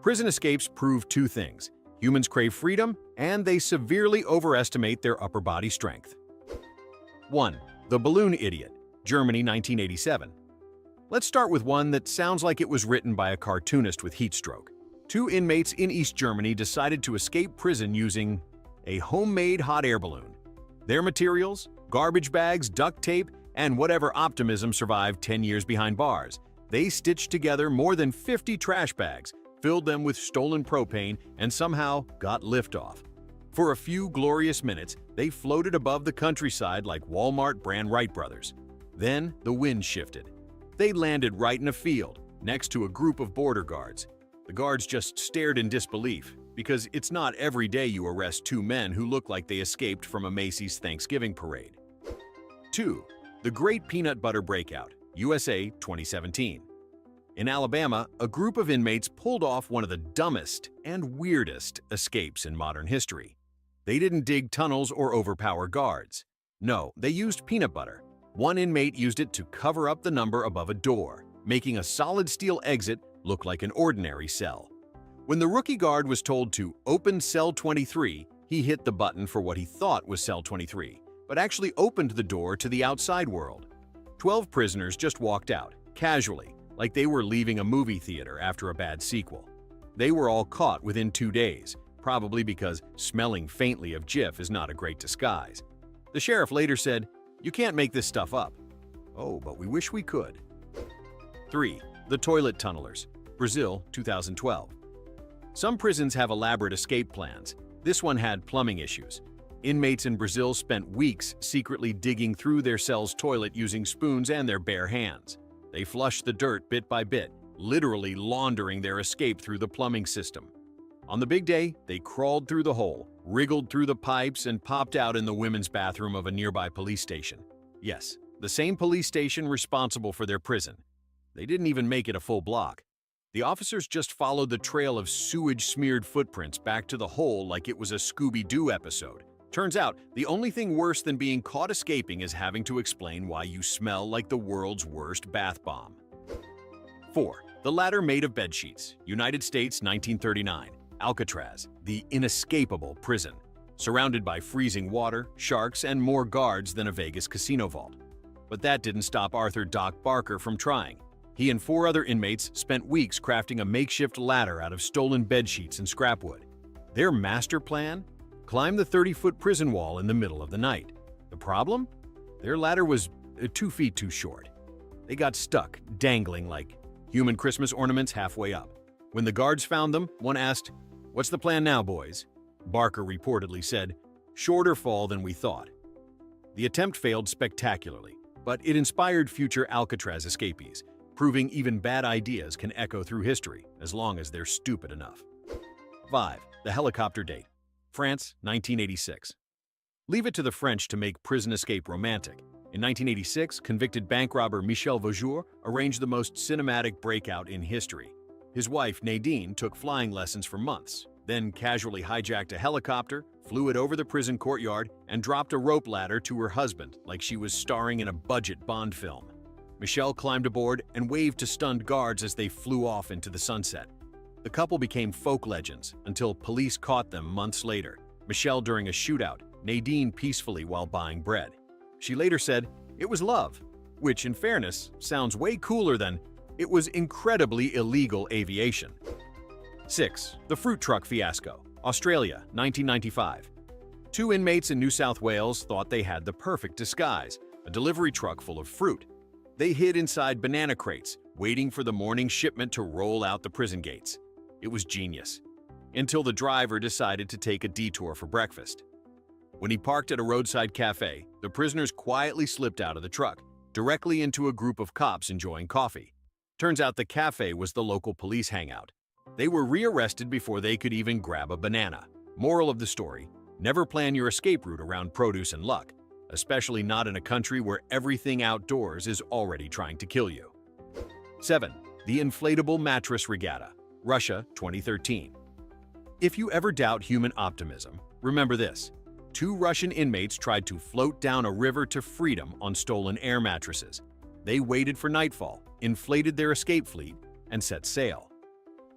Prison escapes prove two things. Humans crave freedom, and they severely overestimate their upper body strength. 1. The Balloon Idiot, Germany 1987. Let's start with one that sounds like it was written by a cartoonist with heat stroke. Two inmates in East Germany decided to escape prison using a homemade hot air balloon. Their materials? Garbage bags, duct tape, and whatever optimism survived 10 years behind bars. They stitched together more than 50 trash bags, filled them with stolen propane, and somehow got liftoff. For a few glorious minutes, they floated above the countryside like Walmart brand Wright brothers. Then the wind shifted. They landed right in a field, next to a group of border guards. The guards just stared in disbelief, because it's not every day you arrest two men who look like they escaped from a Macy's Thanksgiving parade. 2. The Great Peanut Butter Breakout, USA 2017. In Alabama, a group of inmates pulled off one of the dumbest and weirdest escapes in modern history. They didn't dig tunnels or overpower guards. No, they used peanut butter. One inmate used it to cover up the number above a door, making a solid steel exit look like an ordinary cell. When the rookie guard was told to open cell 23, he hit the button for what he thought was cell 23, but actually opened the door to the outside world. 12 prisoners just walked out, casually, like they were leaving a movie theater after a bad sequel. They were all caught within 2 days, probably because smelling faintly of Jif is not a great disguise. The sheriff later said, "You can't make this stuff up." Oh, but we wish we could. 3. The Toilet Tunnelers, Brazil 2012. Some prisons have elaborate escape plans. This one had plumbing issues. Inmates in Brazil spent weeks secretly digging through their cell's toilet using spoons and their bare hands. They flushed the dirt bit by bit, literally laundering their escape through the plumbing system. On the big day, they crawled through the hole, wriggled through the pipes, and popped out in the women's bathroom of a nearby police station. Yes, the same police station responsible for their prison. They didn't even make it a full block. The officers just followed the trail of sewage-smeared footprints back to the hole like it was a Scooby-Doo episode. Turns out, the only thing worse than being caught escaping is having to explain why you smell like the world's worst bath bomb. 4. The Ladder Made of Bedsheets, United States 1939. Alcatraz, the inescapable prison, surrounded by freezing water, sharks, and more guards than a Vegas casino vault. But that didn't stop Arthur "Doc" Barker from trying. He and 4 other inmates spent weeks crafting a makeshift ladder out of stolen bedsheets and scrap wood. Their master plan? Climb the 30-foot prison wall in the middle of the night. The problem? Their ladder was 2 feet too short. They got stuck, dangling like human Christmas ornaments halfway up. When the guards found them, one asked, "What's the plan now, boys?" Barker reportedly said, "Shorter fall than we thought." The attempt failed spectacularly, but it inspired future Alcatraz escapees, proving even bad ideas can echo through history as long as they're stupid enough. 5. The Helicopter Date, France 1986. Leave it to the French to make prison escape romantic. In 1986, convicted bank robber Michel Vaujour arranged the most cinematic breakout in history. His wife, Nadine, took flying lessons for months, then casually hijacked a helicopter, flew it over the prison courtyard, and dropped a rope ladder to her husband like she was starring in a budget Bond film. Michelle climbed aboard and waved to stunned guards as they flew off into the sunset. The couple became folk legends until police caught them months later. Michelle during a shootout, Nadine peacefully while buying bread. She later said, "It was love," which in fairness sounds way cooler than "it was incredibly illegal aviation." 6. The Fruit Truck Fiasco, Australia 1995. 2 inmates in New South Wales thought they had the perfect disguise, a delivery truck full of fruit. They hid inside banana crates, waiting for the morning shipment to roll out the prison gates. It was genius. Until the driver decided to take a detour for breakfast. When he parked at a roadside cafe, the prisoners quietly slipped out of the truck, directly into a group of cops enjoying coffee. Turns out the cafe was the local police hangout. They were rearrested before they could even grab a banana. Moral of the story, never plan your escape route around produce and luck, especially not in a country where everything outdoors is already trying to kill you. 7. The Inflatable Mattress Regatta, Russia 2013. If you ever doubt human optimism, remember this. 2 Russian inmates tried to float down a river to freedom on stolen air mattresses. They waited for nightfall, inflated their escape fleet, and set sail.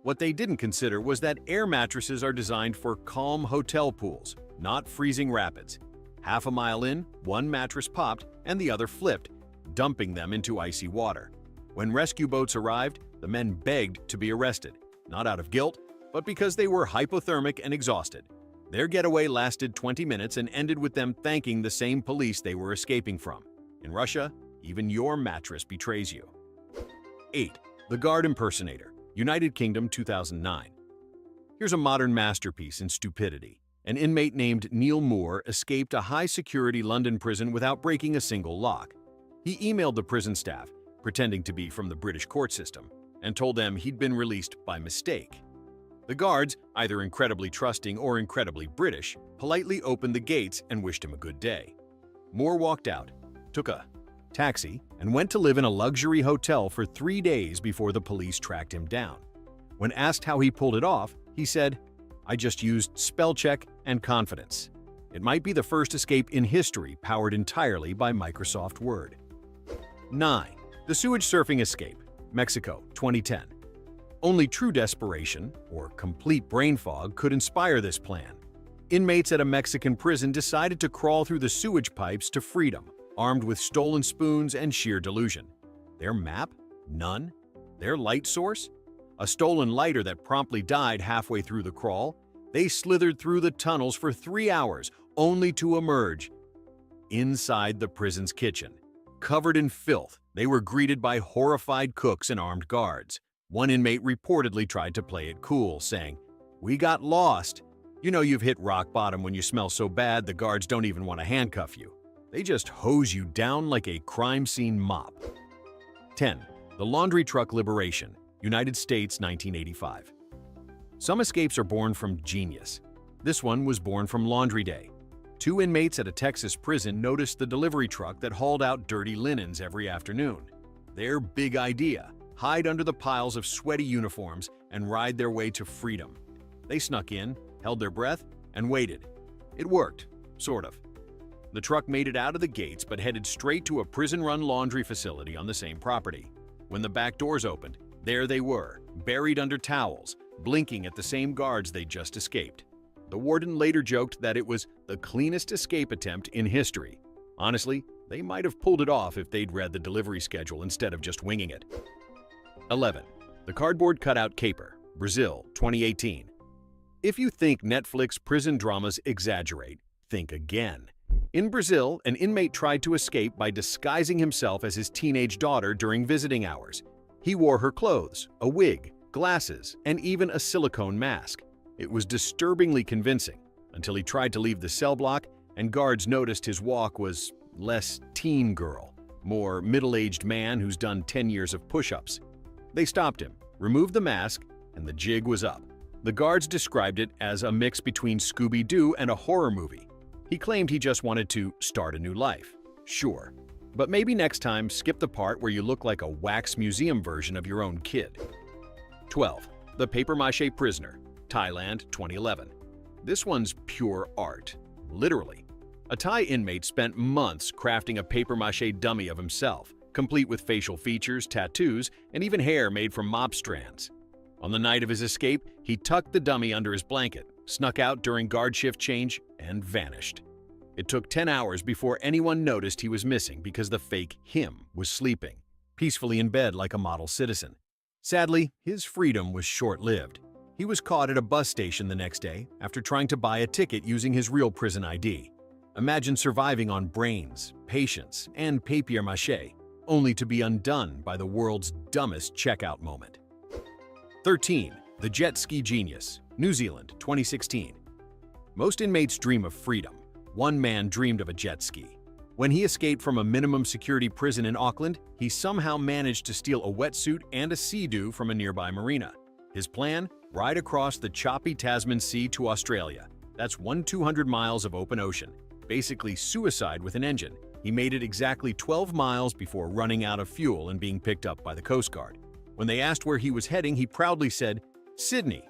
What they didn't consider was that air mattresses are designed for calm hotel pools, not freezing rapids. Half a mile in, one mattress popped and the other flipped, dumping them into icy water. When rescue boats arrived, the men begged to be arrested, not out of guilt, but because they were hypothermic and exhausted. Their getaway lasted 20 minutes and ended with them thanking the same police they were escaping from. In Russia, even your mattress betrays you. 8. The Guard Impersonator, United Kingdom, 2009. Here's a modern masterpiece in stupidity. An inmate named Neil Moore escaped a high-security London prison without breaking a single lock. He emailed the prison staff, pretending to be from the British court system, and told them he'd been released by mistake. The guards, either incredibly trusting or incredibly British, politely opened the gates and wished him a good day. Moore walked out, took a taxi, and went to live in a luxury hotel for 3 days before the police tracked him down. When asked how he pulled it off, he said, "I just used spell check and confidence." It might be the first escape in history powered entirely by Microsoft Word. 9. The Sewage Surfing Escape, Mexico, 2010. Only true desperation, or complete brain fog, could inspire this plan. Inmates at a Mexican prison decided to crawl through the sewage pipes to freedom, armed with stolen spoons and sheer delusion. Their map? None. Their light source? A stolen lighter that promptly died halfway through the crawl. They slithered through the tunnels for 3 hours, only to emerge inside the prison's kitchen. Covered in filth, they were greeted by horrified cooks and armed guards. One inmate reportedly tried to play it cool, saying, "We got lost. You know you've hit rock bottom when you smell so bad the guards don't even want to handcuff you. They just hose you down like a crime scene mop." 10. The Laundry Truck Liberation, United States, 1985. Some escapes are born from genius. This one was born from Laundry Day. 2 inmates at a Texas prison noticed the delivery truck that hauled out dirty linens every afternoon. Their big idea: hide under the piles of sweaty uniforms and ride their way to freedom. They snuck in, held their breath, and waited. It worked, sort of. The truck made it out of the gates but headed straight to a prison-run laundry facility on the same property. When the back doors opened, there they were, buried under towels, blinking at the same guards they'd just escaped. The warden later joked that it was the cleanest escape attempt in history. Honestly, they might have pulled it off if they'd read the delivery schedule instead of just winging it. 11. The Cardboard Cutout Caper, Brazil, 2018. If you think Netflix prison dramas exaggerate, think again. In Brazil, an inmate tried to escape by disguising himself as his teenage daughter during visiting hours. He wore her clothes, a wig, glasses, and even a silicone mask. It was disturbingly convincing, until he tried to leave the cell block and guards noticed his walk was less teen girl, more middle-aged man who's done 10 years of push-ups. They stopped him, removed the mask, and the jig was up. The guards described it as a mix between Scooby-Doo and a horror movie. He claimed he just wanted to start a new life. Sure, but maybe next time skip the part where you look like a wax museum version of your own kid. 12. The Papier-mâché Prisoner, Thailand, 2011. This one's pure art, literally. A Thai inmate spent months crafting a papier-mâché dummy of himself, complete with facial features, tattoos, and even hair made from mop strands. On the night of his escape, he tucked the dummy under his blanket, snuck out during guard shift change, and vanished. It took 10 hours before anyone noticed he was missing because the fake him was sleeping, peacefully in bed like a model citizen. Sadly, his freedom was short-lived. He was caught at a bus station the next day after trying to buy a ticket using his real prison ID. Imagine surviving on brains, patience, and papier-mâché, only to be undone by the world's dumbest checkout moment. 13. The Jet Ski Genius, New Zealand, 2016. Most inmates dream of freedom. One man dreamed of a jet ski. When he escaped from a minimum security prison in Auckland, he somehow managed to steal a wetsuit and a sea-doo from a nearby marina. His plan? Ride across the choppy Tasman Sea to Australia. That's 200 miles of open ocean. Basically suicide with an engine. He made it exactly 12 miles before running out of fuel and being picked up by the Coast Guard. When they asked where he was heading, he proudly said, "Sydney."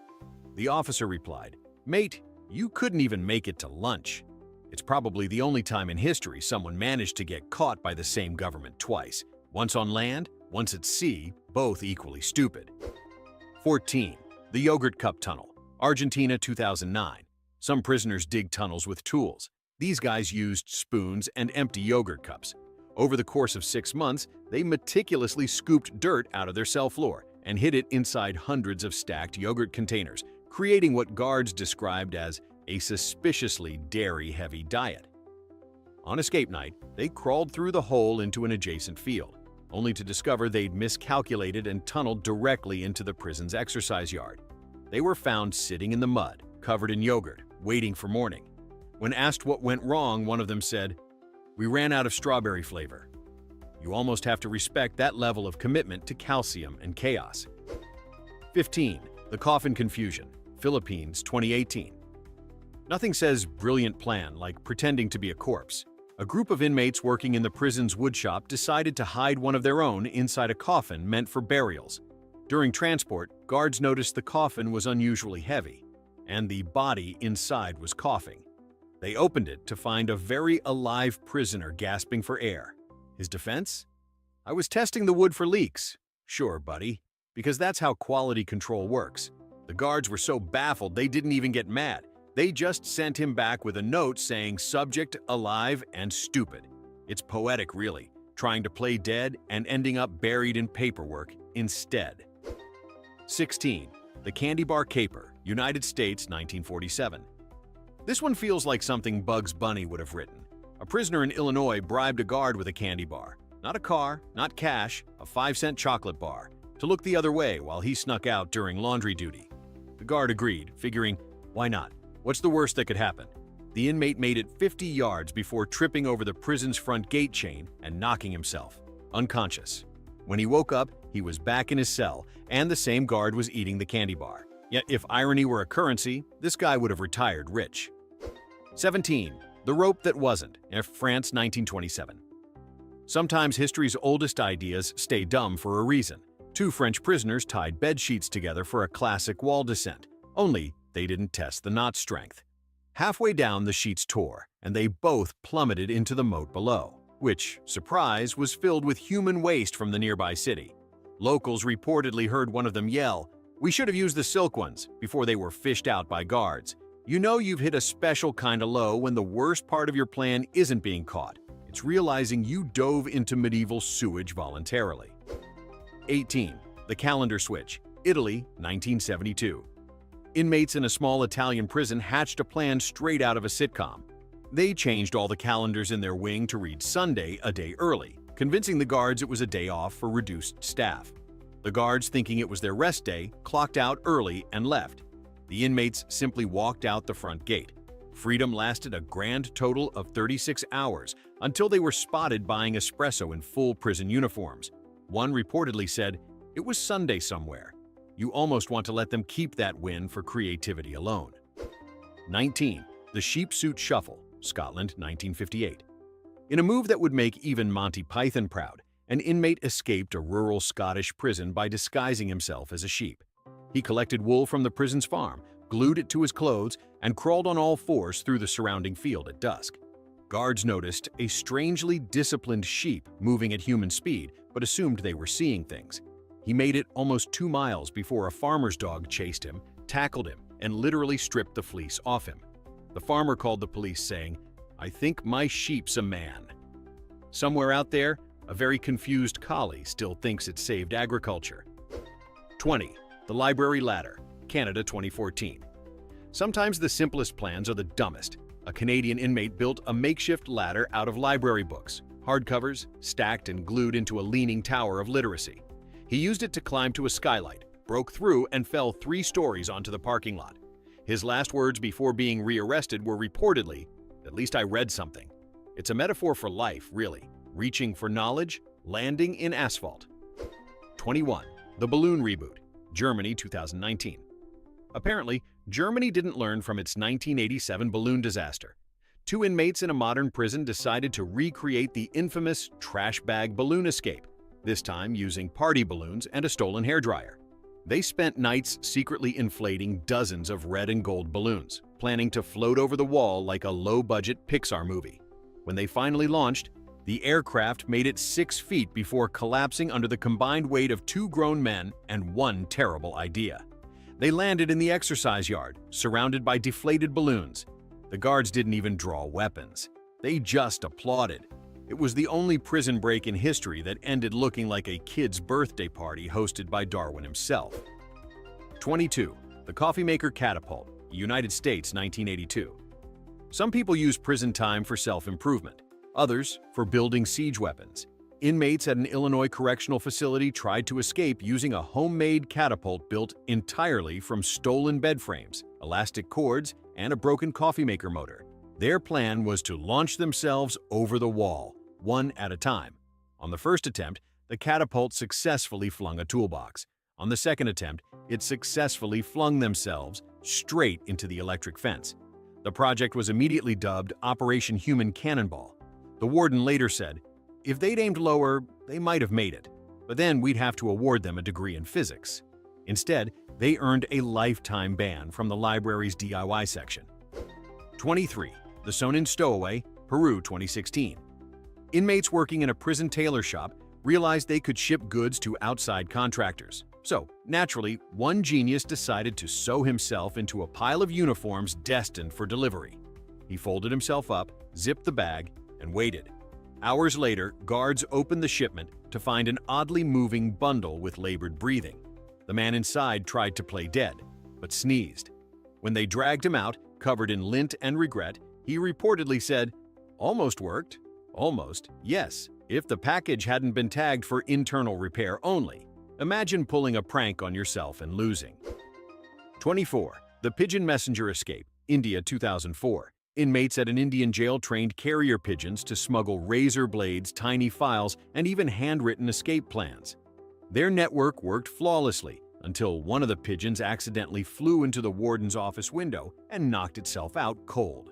The officer replied, "Mate, you couldn't even make it to lunch." It's probably the only time in history someone managed to get caught by the same government twice. Once on land, once at sea, both equally stupid. 14. The Yogurt Cup Tunnel, Argentina 2009. Some prisoners dig tunnels with tools. These guys used spoons and empty yogurt cups. Over the course of 6 months, they meticulously scooped dirt out of their cell floor and hid it inside hundreds of stacked yogurt containers, creating what guards described as a suspiciously dairy-heavy diet. On escape night, they crawled through the hole into an adjacent field, only to discover they'd miscalculated and tunneled directly into the prison's exercise yard. They were found sitting in the mud, covered in yogurt, waiting for morning. When asked what went wrong, one of them said, "We ran out of strawberry flavor." You almost have to respect that level of commitment to calcium and chaos. 15. The Coffin Confusion, Philippines 2018. Nothing says brilliant plan like pretending to be a corpse. A group of inmates working in the prison's woodshop decided to hide one of their own inside a coffin meant for burials. During transport, guards noticed the coffin was unusually heavy, and the body inside was coughing. They opened it to find a very alive prisoner gasping for air. His defense? "I was testing the wood for leaks." "Sure, buddy, because that's how quality control works." The guards were so baffled they didn't even get mad. They just sent him back with a note saying subject alive and stupid. It's poetic, really, trying to play dead and ending up buried in paperwork instead. 16. The Candy Bar Caper, United States 1947. This one feels like something Bugs Bunny would have written. A prisoner in Illinois bribed a guard with a candy bar. Not a car, not cash, a 5-cent chocolate bar, to look the other way while he snuck out during laundry duty. The guard agreed, figuring, why not? What's the worst that could happen? The inmate made it 50 yards before tripping over the prison's front gate chain and knocking himself unconscious. When he woke up, he was back in his cell, and the same guard was eating the candy bar. Yet if irony were a currency, this guy would have retired rich. 17. The Rope That Wasn't, France 1927. Sometimes history's oldest ideas stay dumb for a reason. 2 French prisoners tied bed sheets together for a classic wall descent, only they didn't test the knot strength. Halfway down, the sheets tore, and they both plummeted into the moat below, which, surprise, was filled with human waste from the nearby city. Locals reportedly heard one of them yell, "We should have used the silk ones," before they were fished out by guards. You know you've hit a special kind of low when the worst part of your plan isn't being caught. It's realizing you dove into medieval sewage voluntarily. 18. The Calendar Switch, Italy, 1972. Inmates in a small Italian prison hatched a plan straight out of a sitcom. They changed all the calendars in their wing to read Sunday a day early, convincing the guards it was a day off for reduced staff. The guards, thinking it was their rest day, clocked out early and left. The inmates simply walked out the front gate. Freedom lasted a grand total of 36 hours until they were spotted buying espresso in full prison uniforms. One reportedly said, "It was Sunday somewhere." You almost want to let them keep that win for creativity alone. 19. The Sheep Suit Shuffle, Scotland, 1958. In a move that would make even Monty Python proud, an inmate escaped a rural Scottish prison by disguising himself as a sheep. He collected wool from the prison's farm, glued it to his clothes, and crawled on all fours through the surrounding field at dusk. Guards noticed a strangely disciplined sheep moving at human speed, but assumed they were seeing things. He made it almost 2 miles before a farmer's dog chased him, tackled him, and literally stripped the fleece off him. The farmer called the police saying, "I think my sheep's a man." Somewhere out there, a very confused collie still thinks it saved agriculture. 20. The Library Ladder, Canada 2014. Sometimes the simplest plans are the dumbest. A Canadian inmate built a makeshift ladder out of library books, hardcovers, stacked and glued into a leaning tower of literacy. He used it to climb to a skylight, broke through, and fell 3 stories onto the parking lot. His last words before being rearrested were reportedly, "At least I read something." It's a metaphor for life, really. Reaching for knowledge, landing in asphalt. 21. The Balloon Reboot, Germany 2019. Apparently, Germany didn't learn from its 1987 balloon disaster. 2 inmates in a modern prison decided to recreate the infamous trash bag balloon escape, this time using party balloons and a stolen hairdryer. They spent nights secretly inflating dozens of red and gold balloons, planning to float over the wall like a low-budget Pixar movie. When they finally launched, the aircraft made it 6 feet before collapsing under the combined weight of 2 grown men and 1 terrible idea. They landed in the exercise yard, surrounded by deflated balloons. The guards didn't even draw weapons. They just applauded. It was the only prison break in history that ended looking like a kid's birthday party hosted by Darwin himself. 22. The coffee maker catapult, United States, 1982. Some people use prison time for self-improvement, others for building siege weapons. Inmates at an Illinois correctional facility tried to escape using a homemade catapult built entirely from stolen bed frames, elastic cords, and a broken coffee maker motor. Their plan was to launch themselves over the wall, one at a time. On the first attempt, the catapult successfully flung a toolbox. On the second attempt, it successfully flung themselves straight into the electric fence. The project was immediately dubbed Operation Human Cannonball. The warden later said, "If they'd aimed lower, they might have made it, but then we'd have to award them a degree in physics." Instead, they earned a lifetime ban from the library's DIY section. 23. The sewn-in stowaway, Peru, 2016. Inmates working in a prison tailor shop realized they could ship goods to outside contractors. So, naturally, one genius decided to sew himself into a pile of uniforms destined for delivery. He folded himself up, zipped the bag, and waited. Hours later, guards opened the shipment to find an oddly moving bundle with labored breathing. The man inside tried to play dead, but sneezed. When they dragged him out, covered in lint and regret, he reportedly said, "Almost worked. Almost, yes, if the package hadn't been tagged for internal repair only. Imagine pulling a prank on yourself and losing." 24. The pigeon messenger escape, India, 2004. Inmates at an Indian jail trained carrier pigeons to smuggle razor blades, tiny files, and even handwritten escape plans. Their network worked flawlessly until one of the pigeons accidentally flew into the warden's office window and knocked itself out cold.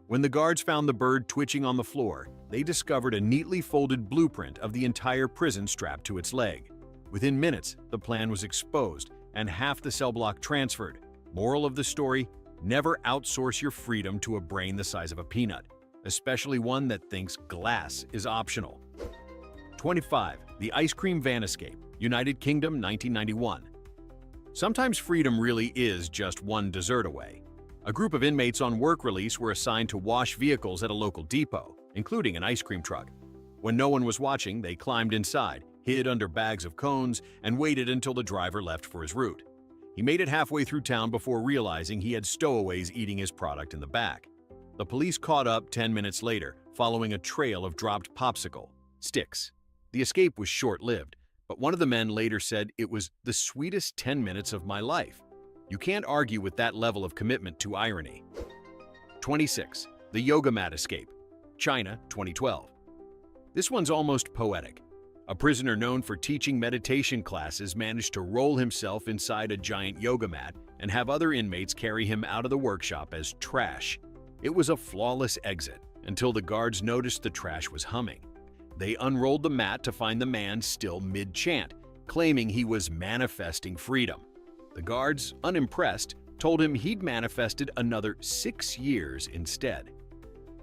When the guards found the bird twitching on the floor, they discovered a neatly folded blueprint of the entire prison strapped to its leg. Within minutes, the plan was exposed and half the cell block transferred. Moral of the story: never outsource your freedom to a brain the size of a peanut, especially one that thinks glass is optional. 25. The ice cream van escape, United Kingdom, 1991. Sometimes freedom really is just one dessert away. A group of inmates on work release were assigned to wash vehicles at a local depot, including an ice cream truck. When no one was watching, they climbed inside, hid under bags of cones, and waited until the driver left for his route. He made it halfway through town before realizing he had stowaways eating his product in the back. The police caught up 10 minutes later, following a trail of dropped popsicle sticks. The escape was short-lived, but one of the men later said it was the sweetest 10 minutes of my life. You can't argue with that level of commitment to irony. 26. The yoga mat escape, China, 2012. This one's almost poetic. A prisoner known for teaching meditation classes managed to roll himself inside a giant yoga mat and have other inmates carry him out of the workshop as trash. It was a flawless exit until the guards noticed the trash was humming. They unrolled the mat to find the man still mid-chant, claiming he was manifesting freedom. The guards, unimpressed, told him he'd manifested another 6 years instead.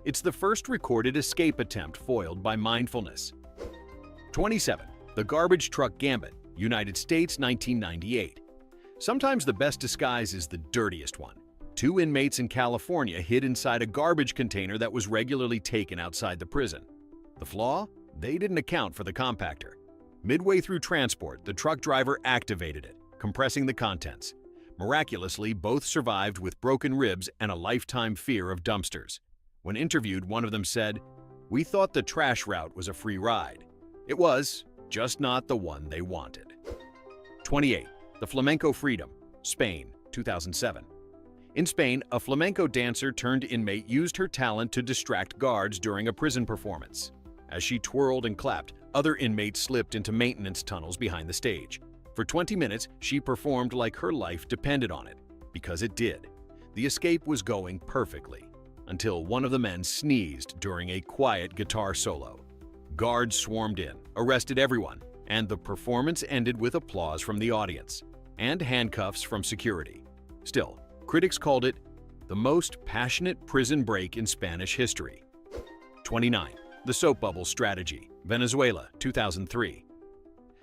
It's the first recorded escape attempt foiled by mindfulness. 27. The garbage truck gambit, United States, 1998. Sometimes the best disguise is the dirtiest one. 2 inmates in California hid inside a garbage container that was regularly taken outside the prison. The flaw? They didn't account for the compactor. Midway through transport, the truck driver activated it, compressing the contents. Miraculously, both survived with broken ribs and a lifetime fear of dumpsters. When interviewed, one of them said, "We thought the trash route was a free ride. It was, just not the one they wanted." 28. The flamenco freedom, Spain, 2007. In Spain, a flamenco dancer turned inmate used her talent to distract guards during a prison performance. As she twirled and clapped, other inmates slipped into maintenance tunnels behind the stage. For 20 minutes, she performed like her life depended on it, because it did. The escape was going perfectly, until one of the men sneezed during a quiet guitar solo. Guards swarmed in, arrested everyone, and the performance ended with applause from the audience and handcuffs from security. Still, critics called it the most passionate prison break in Spanish history. 29. The soap bubble strategy, Venezuela, 2003.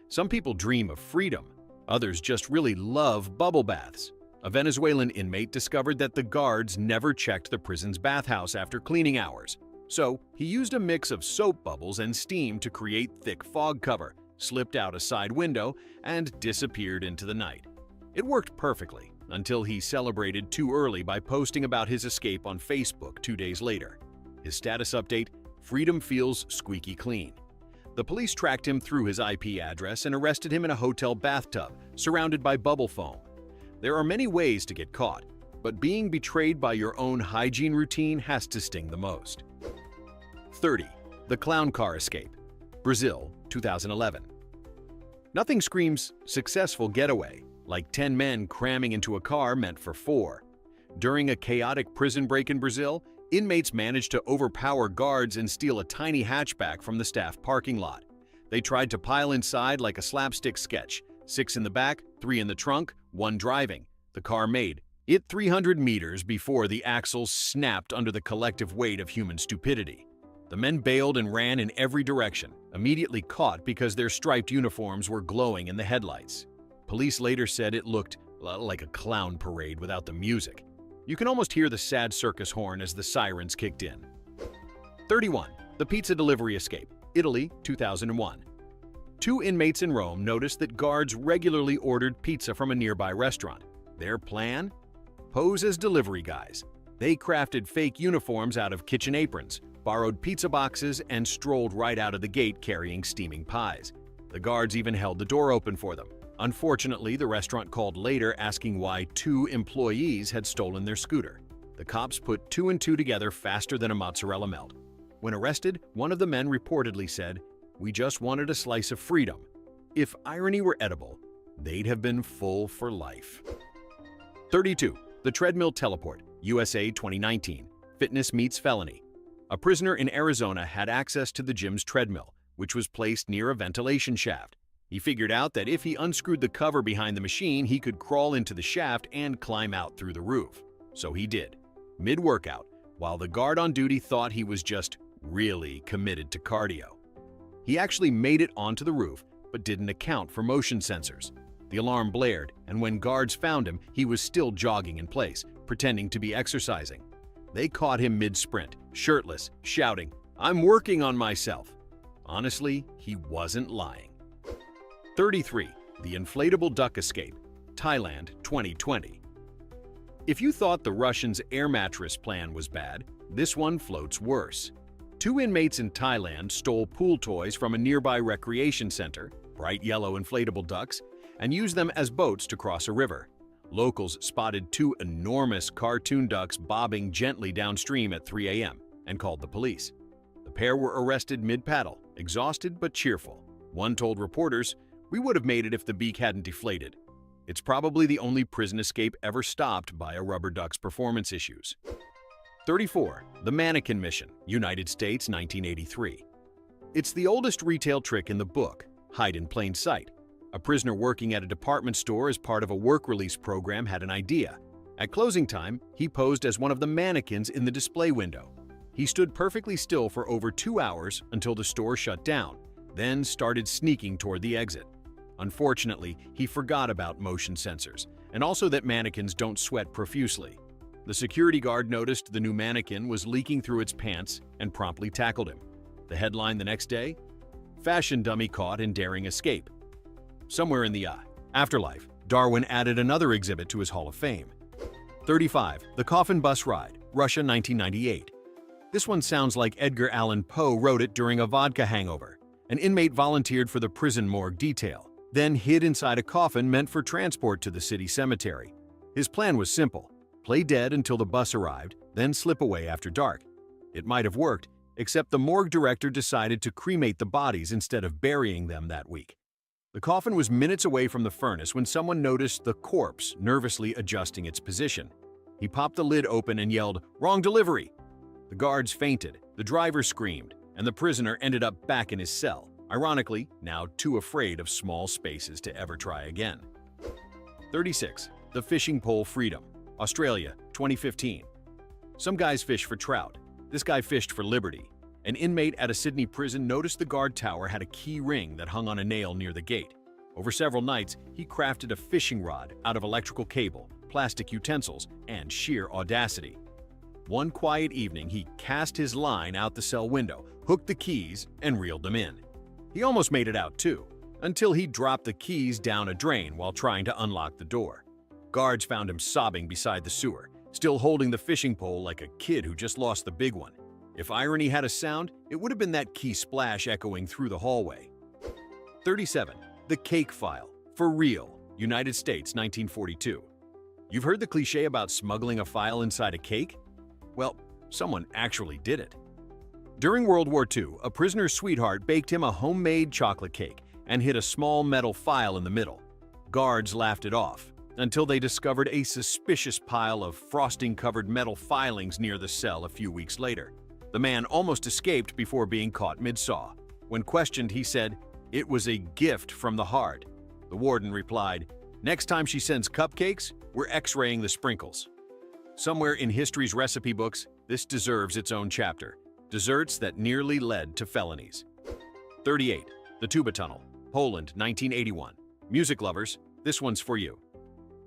Some people dream of freedom. Others just really love bubble baths. A Venezuelan inmate discovered that the guards never checked the prison's bathhouse after cleaning hours. So he used a mix of soap bubbles and steam to create thick fog cover, slipped out a side window, and disappeared into the night. It worked perfectly until he celebrated too early by posting about his escape on Facebook 2 days later. His status update: "Freedom feels squeaky clean." The police tracked him through his IP address and arrested him in a hotel bathtub, surrounded by bubble foam. There are many ways to get caught, but being betrayed by your own hygiene routine has to sting the most. 30. The clown car escape. Brazil, 2011. Nothing screams successful getaway like 10 men cramming into a car meant for 4. During a chaotic prison break in Brazil, inmates managed to overpower guards and steal a tiny hatchback from the staff parking lot. They tried to pile inside like a slapstick sketch: 6 in the back, 3 in the trunk, 1 driving. The car made it 300 meters before the axles snapped under the collective weight of human stupidity. The men bailed and ran in every direction, immediately caught because their striped uniforms were glowing in the headlights. Police later said it looked like a clown parade without the music. You can almost hear the sad circus horn as the sirens kicked in. 31. The pizza delivery escape. Italy, 2001. 2 inmates in Rome noticed that guards regularly ordered pizza from a nearby restaurant. Their plan? Pose as delivery guys. They crafted fake uniforms out of kitchen aprons, borrowed pizza boxes, and strolled right out of the gate carrying steaming pies. The guards even held the door open for them. Unfortunately, the restaurant called later asking why 2 employees had stolen their scooter. The cops put 2 and 2 together faster than a mozzarella melt. When arrested, one of the men reportedly said, "We just wanted a slice of freedom." If irony were edible, they'd have been full for life. 32. The treadmill teleport. USA 2019. Fitness meets felony. A prisoner in Arizona had access to the gym's treadmill, which was placed near a ventilation shaft. He figured out that if he unscrewed the cover behind the machine, he could crawl into the shaft and climb out through the roof. So he did, mid-workout, while the guard on duty thought he was just really committed to cardio. He actually made it onto the roof, but didn't account for motion sensors. The alarm blared, and when guards found him, he was still jogging in place, pretending to be exercising. They caught him mid-sprint, shirtless, shouting, "I'm working on myself." Honestly, he wasn't lying. 33. The inflatable duck escape. Thailand, 2020. If you thought the Russians' air mattress plan was bad, this one floats worse. 2 inmates in Thailand stole pool toys from a nearby recreation center, bright yellow inflatable ducks, and used them as boats to cross a river. Locals spotted 2 enormous cartoon ducks bobbing gently downstream at 3 a.m. and called the police. The pair were arrested mid-paddle, exhausted but cheerful. One told reporters, "We would have made it if the beak hadn't deflated." It's probably the only prison escape ever stopped by a rubber duck's performance issues. 34. The mannequin mission. United States, 1983. It's the oldest retail trick in the book, hide in plain sight. A prisoner working at a department store as part of a work release program had an idea. At closing time, he posed as one of the mannequins in the display window. He stood perfectly still for over 2 hours until the store shut down, then started sneaking toward the exit. Unfortunately, he forgot about motion sensors, and also that mannequins don't sweat profusely. The security guard noticed the new mannequin was leaking through its pants and promptly tackled him. The headline the next day? Fashion dummy caught in daring escape. Somewhere in the afterlife, Darwin added another exhibit to his Hall of Fame. 35. The coffin bus ride. Russia, 1998. This one sounds like Edgar Allan Poe wrote it during a vodka hangover. An inmate volunteered for the prison morgue detail, then hid inside a coffin meant for transport to the city cemetery. His plan was simple: play dead until the bus arrived, then slip away after dark. It might have worked, except the morgue director decided to cremate the bodies instead of burying them that week. The coffin was minutes away from the furnace when someone noticed the corpse nervously adjusting its position. He popped the lid open and yelled, "Wrong delivery!" The guards fainted, the driver screamed, and the prisoner ended up back in his cell, ironically, now too afraid of small spaces to ever try again. 36. The fishing pole freedom. Australia, 2015. Some guys fish for trout. This guy fished for liberty. An inmate at a Sydney prison noticed the guard tower had a key ring that hung on a nail near the gate. Over several nights, he crafted a fishing rod out of electrical cable, plastic utensils, and sheer audacity. One quiet evening, he cast his line out the cell window, hooked the keys, and reeled them in. He almost made it out too, until he dropped the keys down a drain while trying to unlock the door. Guards found him sobbing beside the sewer, still holding the fishing pole like a kid who just lost the big one. If irony had a sound, it would have been that key splash echoing through the hallway. 37. The Cake File. For real. United States, 1942. You've heard the cliché about smuggling a file inside a cake? Well, someone actually did it. During World War II, a prisoner's sweetheart baked him a homemade chocolate cake and hid a small metal file in the middle. Guards laughed it off, until they discovered a suspicious pile of frosting-covered metal filings near the cell a few weeks later. The man almost escaped before being caught mid-saw. When questioned, he said, "It was a gift from the heart." The warden replied, "Next time she sends cupcakes, we're x-raying the sprinkles." Somewhere in history's recipe books, this deserves its own chapter. Desserts that nearly led to felonies. 38. The Tuba Tunnel. Poland, 1981. Music lovers, this one's for you.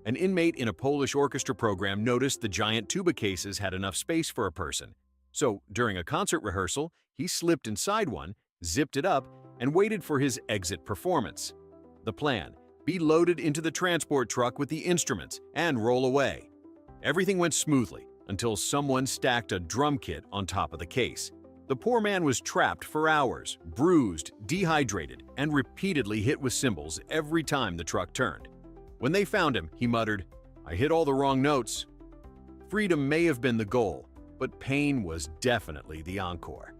An inmate in a Polish orchestra program noticed the giant tuba cases had enough space for a person. So, during a concert rehearsal, he slipped inside one, zipped it up, and waited for his exit performance. The plan: be loaded into the transport truck with the instruments and roll away. Everything went smoothly until someone stacked a drum kit on top of the case. The poor man was trapped for hours, bruised, dehydrated, and repeatedly hit with cymbals every time the truck turned. When they found him, he muttered, "I hit all the wrong notes." Freedom may have been the goal, but pain was definitely the encore.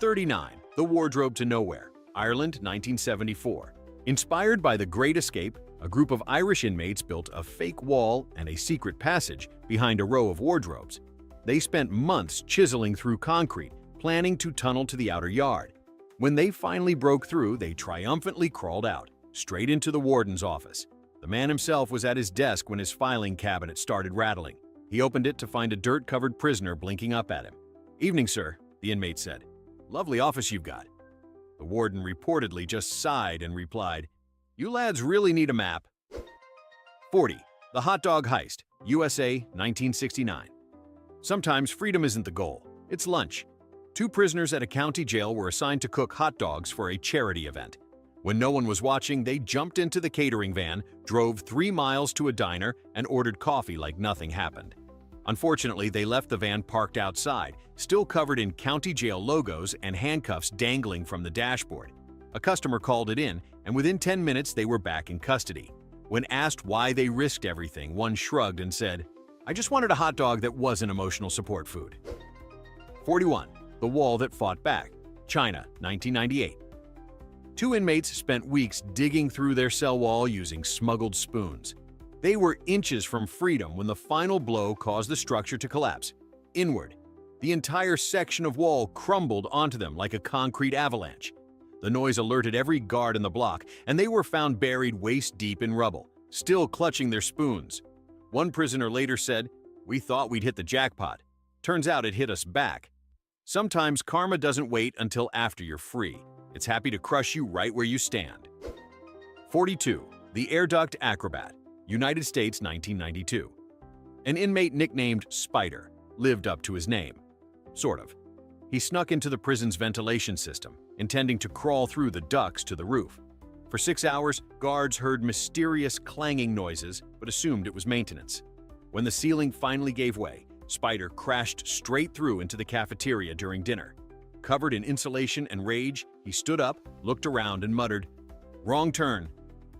39. The Wardrobe to Nowhere. Ireland, 1974. Inspired by The Great Escape, a group of Irish inmates built a fake wall and a secret passage behind a row of wardrobes. They spent months chiseling through concrete, planning to tunnel to the outer yard. When they finally broke through, they triumphantly crawled out, straight into the warden's office. The man himself was at his desk when his filing cabinet started rattling. He opened it to find a dirt-covered prisoner blinking up at him. "Evening, sir," the inmate said. "Lovely office you've got." The warden reportedly just sighed and replied, "You lads really need a map." 40. The Hot Dog Heist. USA, 1969. Sometimes freedom isn't the goal, it's lunch. Two prisoners at a county jail were assigned to cook hot dogs for a charity event. When no one was watching, they jumped into the catering van, drove 3 miles to a diner, and ordered coffee like nothing happened. Unfortunately, they left the van parked outside, still covered in county jail logos and handcuffs dangling from the dashboard. A customer called it in, and within 10 minutes they were back in custody. When asked why they risked everything, one shrugged and said, "I just wanted a hot dog that wasn't emotional support food." 41. The Wall That Fought Back. China, 1998. Two inmates spent weeks digging through their cell wall using smuggled spoons. They were inches from freedom when the final blow caused the structure to collapse. Inward, the entire section of wall crumbled onto them like a concrete avalanche. The noise alerted every guard in the block, and they were found buried waist-deep in rubble, still clutching their spoons. One prisoner later said, "We thought we'd hit the jackpot. Turns out it hit us back." Sometimes karma doesn't wait until after you're free. It's happy to crush you right where you stand. 42. The Airduct Acrobat. United States, 1992. An inmate nicknamed Spider lived up to his name. Sort of. He snuck into the prison's ventilation system, intending to crawl through the ducts to the roof. For 6 hours, guards heard mysterious clanging noises, but assumed it was maintenance. When the ceiling finally gave way, Spider crashed straight through into the cafeteria during dinner. Covered in insulation and rage, he stood up, looked around, and muttered, "Wrong turn."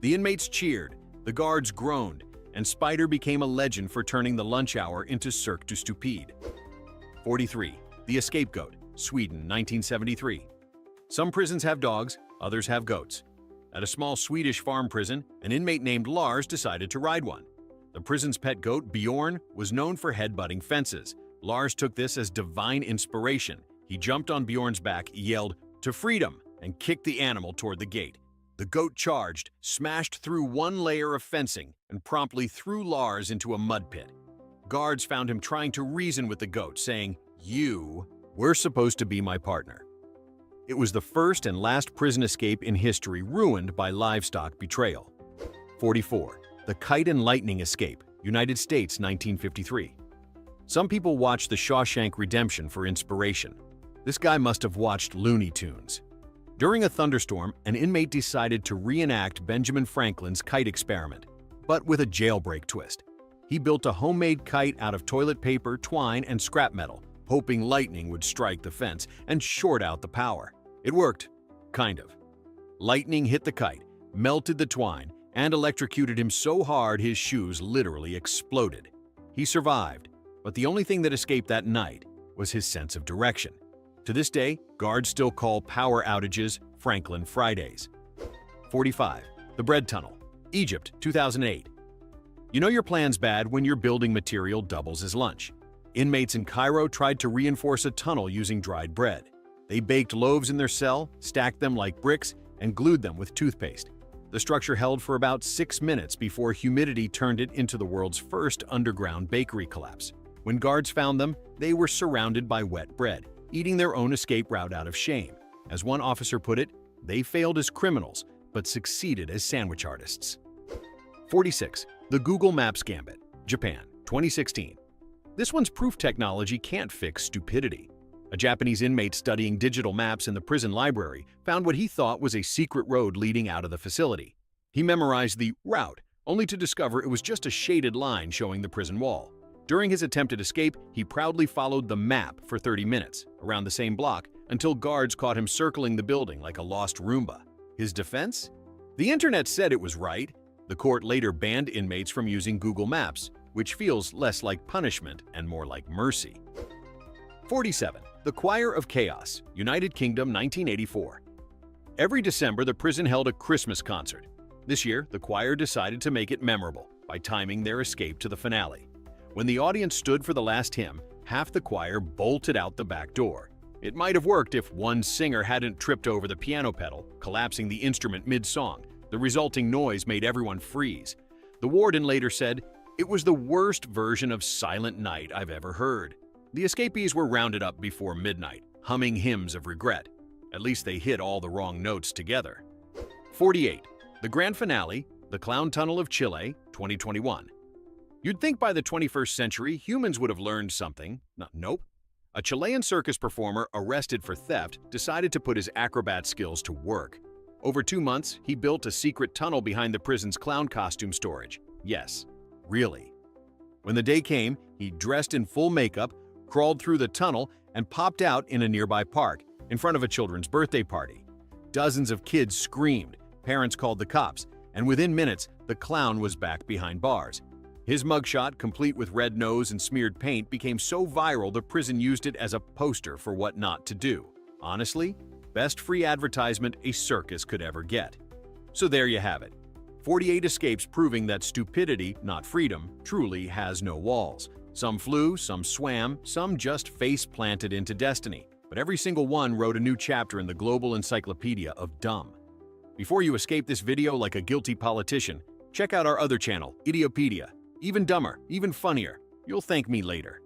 The inmates cheered, the guards groaned, and Spider became a legend for turning the lunch hour into Cirque du Stupide. 43. The Escapegoat. Sweden, 1973. Some prisons have dogs, others have goats. At a small Swedish farm prison, an inmate named Lars decided to ride one. The prison's pet goat, Bjorn, was known for headbutting fences. Lars took this as divine inspiration. He jumped on Bjorn's back, yelled, "To freedom!" and kicked the animal toward the gate. The goat charged, smashed through one layer of fencing, and promptly threw Lars into a mud pit. Guards found him trying to reason with the goat, saying, "You were supposed to be my partner." It was the first and last prison escape in history ruined by livestock betrayal. 44. The Kite and Lightning Escape. United States, 1953. Some people watch The Shawshank Redemption for inspiration. This guy must have watched Looney Tunes. During a thunderstorm, an inmate decided to reenact Benjamin Franklin's kite experiment, but with a jailbreak twist. He built a homemade kite out of toilet paper, twine, and scrap metal, hoping lightning would strike the fence and short out the power. It worked, kind of. Lightning hit the kite, melted the twine, and electrocuted him so hard his shoes literally exploded. He survived, but the only thing that escaped that night was his sense of direction. To this day, guards still call power outages Franklin Fridays. 45. The Bread Tunnel, Egypt, 2008. You know your plan's bad when your building material doubles as lunch. Inmates in Cairo tried to reinforce a tunnel using dried bread. They baked loaves in their cell, stacked them like bricks, and glued them with toothpaste. The structure held for about 6 minutes before humidity turned it into the world's first underground bakery collapse. When guards found them, they were surrounded by wet bread, eating their own escape route out of shame. As one officer put it, they failed as criminals, but succeeded as sandwich artists. 46. The Google Maps Gambit, Japan, 2016. This one's proof technology can't fix stupidity. A Japanese inmate studying digital maps in the prison library found what he thought was a secret road leading out of the facility. He memorized the route, only to discover it was just a shaded line showing the prison wall. During his attempted escape, he proudly followed the map for 30 minutes, around the same block, until guards caught him circling the building like a lost Roomba. His defense? The internet said it was right. The court later banned inmates from using Google Maps, which feels less like punishment and more like mercy. 47. The Choir of Chaos, United Kingdom, 1984. Every December, the prison held a Christmas concert. This year, the choir decided to make it memorable by timing their escape to the finale. When the audience stood for the last hymn, half the choir bolted out the back door. It might have worked if one singer hadn't tripped over the piano pedal, collapsing the instrument mid-song. The resulting noise made everyone freeze. The warden later said, "It was the worst version of Silent Night I've ever heard." The escapees were rounded up before midnight, humming hymns of regret. At least they hit all the wrong notes together. 48. The Grand Finale, The Clown Tunnel of Chile, 2021. You'd think by the 21st century, humans would have learned something. Nope. A Chilean circus performer arrested for theft decided to put his acrobat skills to work. Over 2 months, he built a secret tunnel behind the prison's clown costume storage. Yes, really. When the day came, he dressed in full makeup, crawled through the tunnel, and popped out in a nearby park, in front of a children's birthday party. Dozens of kids screamed, parents called the cops, and within minutes, the clown was back behind bars. His mugshot, complete with red nose and smeared paint, became so viral the prison used it as a poster for what not to do. Honestly, best free advertisement a circus could ever get. So there you have it. 48 escapes proving that stupidity, not freedom, truly has no walls. Some flew, some swam, some just face-planted into destiny. But every single one wrote a new chapter in the global encyclopedia of dumb. Before you escape this video like a guilty politician, check out our other channel, Idiopedia. Even dumber, even funnier. You'll thank me later.